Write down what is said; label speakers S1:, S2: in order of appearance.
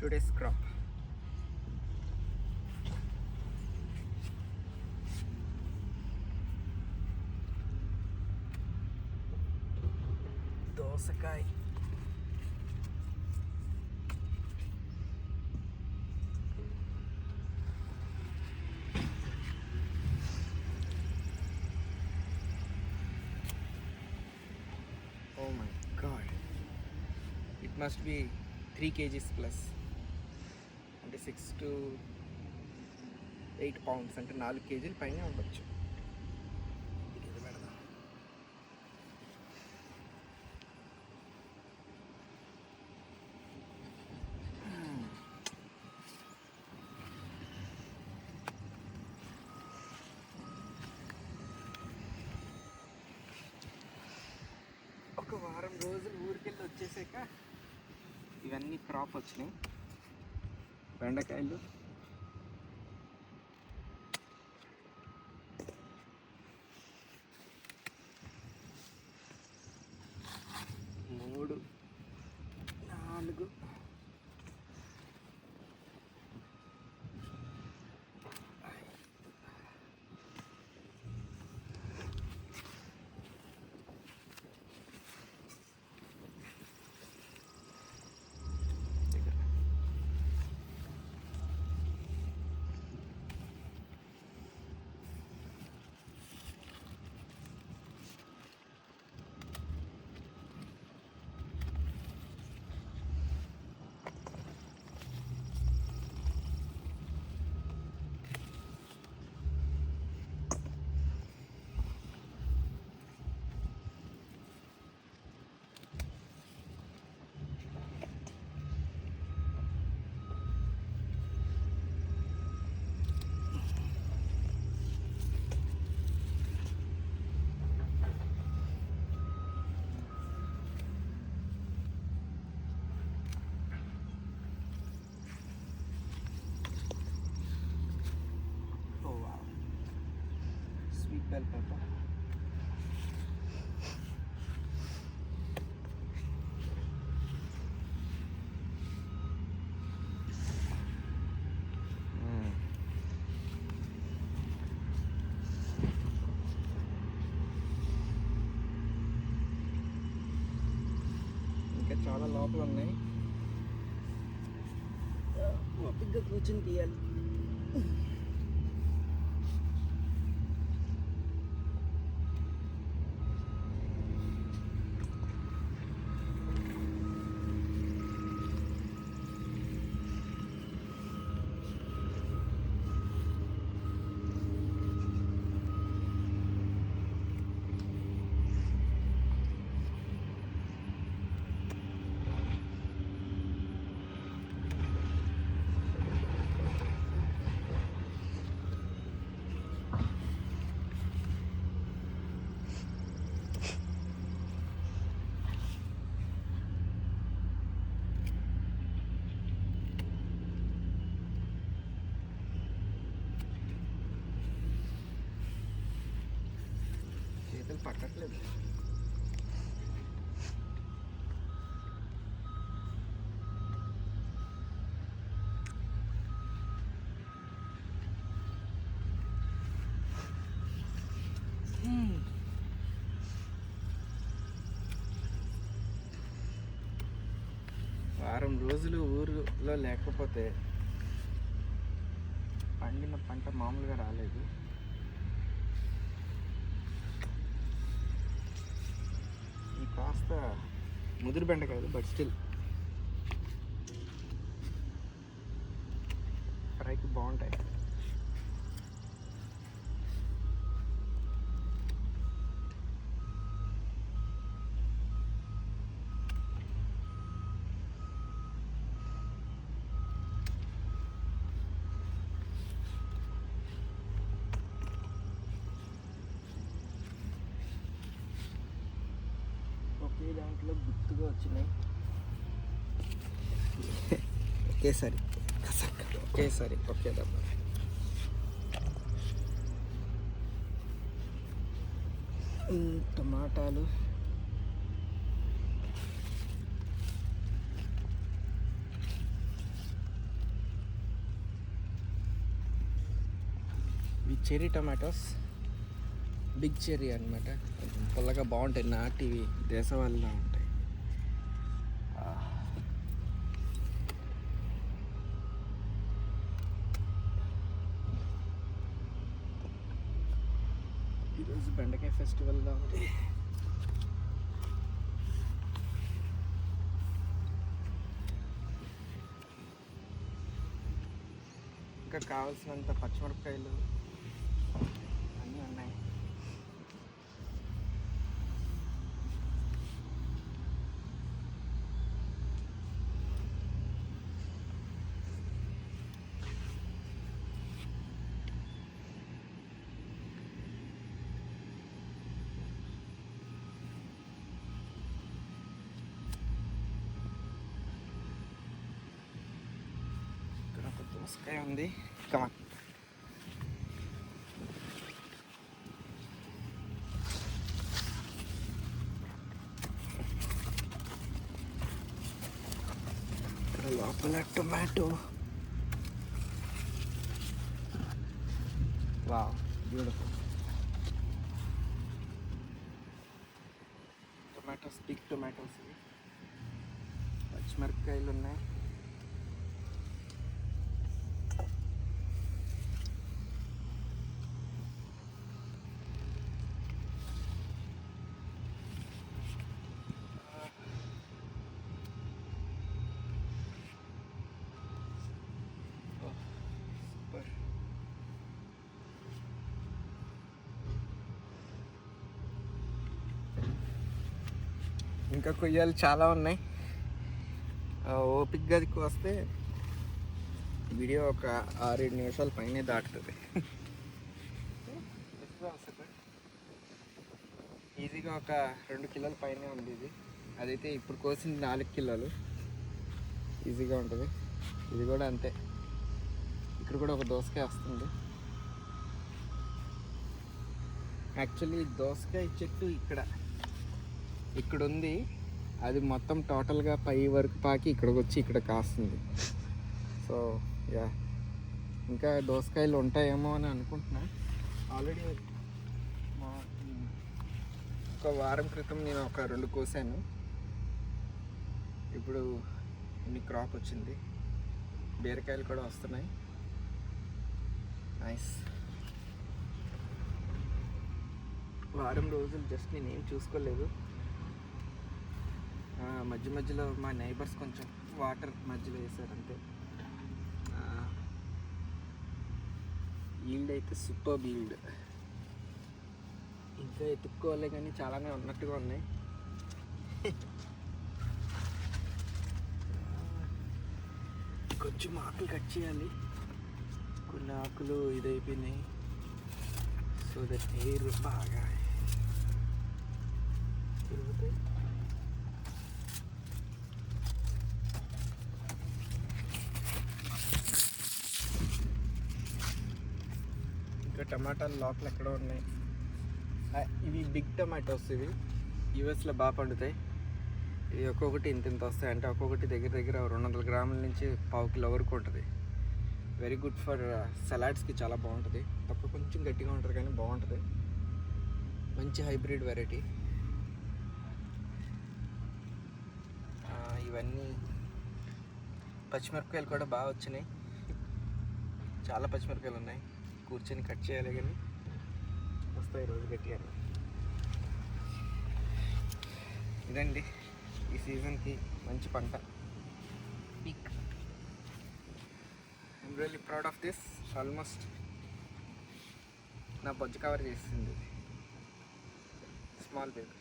S1: today's crop. దోసకాయ, oh my god, it must be 3 kgs plus, అంటే 6 to 8 pounds, అంటే 4 kgల పైన ఉండొచ్చు. ఇది పెడదాం. ఒక వారం రోజులు ఊరికెళ్ళి వచ్చేసాక ఇవన్నీ క్రాప్ వచ్చినాయి. బెండకాయలు, మూడు, 4, bell pepper. ఇంకా చాలా లోపల ఉన్నాయి, ఓపికగా కూర్చొని తీయాలి. చేతులు పట్టట్లేదు. వారం రోజులు ఊరిలో లేకపోతే పండిన పంట మామూలుగా రాలేదు. ఈ కాస్త ముదురు బెండకాయలు, బట్ స్టిల్ ఫ్రైకి బాగుంటాయి. ఒకే దాంట్లో గుర్తుగా వచ్చినాయి, ఒకేసారి ఒకే డబ్బా. టమాటాలు, చెర్రీ టమాటోస్, బిగ్ చెర్రీ అనమాట. కొంచెం పుల్లగా బాగుంటాయి, నాటివి దేశవాళీలా ఉంటాయి. ఈరోజు బెండకాయ ఫెస్టివల్లా ఉంది. ఇంకా కావాల్సినంత పచ్చిమిరపకాయలు అన్నీ ఉన్నాయి. ఇక్కడ ఒక దోసకాయ ఉంది. కమా లోపల tomato. Wow, beautiful tomatoes, big tomatoes. ఇవి పచ్చిమిరపకాయలు ఉన్నాయి. సూపర్. ఇంకా కొయ్యాలు చాలా ఉన్నాయి. ఓపిక్గా వస్తే వీడియో ఒక 6-7 నిమిషాల పైనే దాటుతుంది. ఈజీగా ఒక 2 కిలోల పైనే ఉంది ఇది. అదైతే ఇప్పుడు కోసింది 4 కిలోలు. ఈజీగా ఉంటుంది. ఇది కూడా అంతే. ఇక్కడ కూడా ఒక దోసకాయ వస్తుంది. యాక్చువల్లీ దోసకాయ చెట్టు ఇక్కడ ఉంది. అది మొత్తం టోటల్గా పై వరకు పాకి ఇక్కడికి వచ్చి ఇక్కడ కాస్తుంది. సో యా, ఇంకా దోసకాయలు ఉంటాయేమో అని అనుకుంటున్నా. ఆల్రెడీ ఒక వారం క్రితం నేను ఒక 2 కోసాను. ఇప్పుడు ఇన్ని క్రాప్ వచ్చింది. బీరకాయలు కూడా వస్తున్నాయి. నైస్. వారం రోజులు జస్ట్ నేనేం చూసుకోలేదు. మధ్య మధ్యలో మా నైబర్స్ కొంచెం వాటర్ మధ్యలో వేసారు అంతే. ఈల్డ్ అయితే సూపర్ ఈల్డ్. ఇంకా ఎత్తుక్కోవాలి కానీ చాలానే ఉన్నట్టుగా ఉన్నాయి. కొంచెం ఆకులు కట్ చేయాలి. కొన్ని ఆకులు ఇదైపోయినాయి. సో దట్ ఎయిర్ బాగా తిరుగుతాయి. ఇంకా టమాటాలు లోపల ఎక్కడో ఉన్నాయి. ఇవి బిగ్ టమాటోస్. ఇవి యూఎస్లో బాగా పండుతాయి. ఇవి ఒక్కొక్కటి ఇంత వస్తాయి. అంటే ఒక్కొక్కటి దగ్గర 200 గ్రాముల నుంచి 1/4 కిలో వరకు ఉంటుంది. వెరీ గుడ్ ఫర్ సలాడ్స్కి, చాలా బాగుంటుంది. తక్కువ కొంచెం గట్టిగా ఉంటుంది కానీ బాగుంటుంది. మంచి హైబ్రిడ్ వెరైటీ. ఇవన్నీ పచ్చిమిరపకాయలు కూడా బాగా వచ్చినాయి. చాలా పచ్చిమిరపకాయలు ఉన్నాయి. కూర్చొని కట్ చేయాలి కానీ వస్తాయి రోజు గట్టిగా. ఇదండి ఈ సీజన్కి మంచి పంట. Peak. I'm really proud of this. Almost నా బొజ్జు కవర్ చేసింది. Small baby.